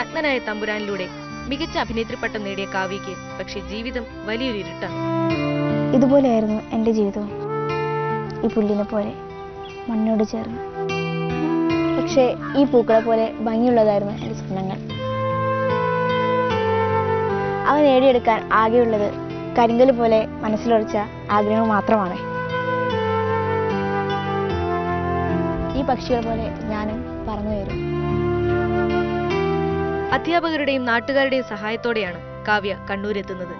നഗ്നനായ തമ്പുരാനിലൂടെ മികച്ച അഭിനേത്രി പട്ടം നേടിയ കാവ്യയ്ക്ക് പക്ഷെ ജീവിതം വലിയൊരു ഇരുട്ടാണ്. ഇതുപോലെയായിരുന്നു എൻ്റെ ജീവിതവും, ഈ പുല്ലിനെ പോലെ മണ്ണോട് ചേർന്ന്. പക്ഷേ ഈ പൂക്കളെ പോലെ ഭംഗിയുള്ളതായിരുന്നു എൻ്റെ സ്വപ്നങ്ങൾ. അവ നേടിയെടുക്കാൻ ആകെയുള്ളത് കരിങ്കല് പോലെ മനസ്സിലുറച്ച ആഗ്രഹങ്ങൾ മാത്രമാണ്. ഈ പക്ഷികൾ പോലെ ഞാനും പറന്നു വരും. അധ്യാപകരുടെയും നാട്ടുകാരുടെയും സഹായത്തോടെയാണ് കാവ്യ കണ്ണൂരെത്തുന്നത്.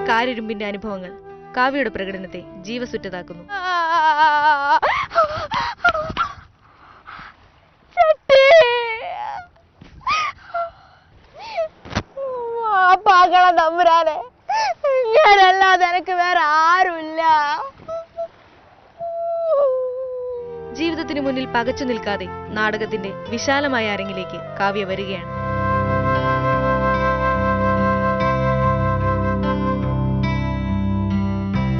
കാരിരുമ്പിന്റെ അനുഭവങ്ങൾ കാവ്യയുടെ പ്രകടനത്തെ ജീവസുറ്റതാക്കുന്നു. തമ്പുരാനെ, ഞാനല്ലാതെ എനിക്ക് വേറെ ആരുമില്ല. ജീവിതത്തിനു മുന്നിൽ പകച്ചു നിൽക്കാതെ നാടകത്തിന്റെ വിശാലമായ അരങ്ങിലേക്ക് കാവ്യ വരികയാണ്.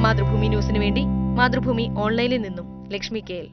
മാതൃഭൂമി ന്യൂസിനു വേണ്ടി മാതൃഭൂമി ഓൺലൈനിൽ നിന്നും ലക്ഷ്മി KL.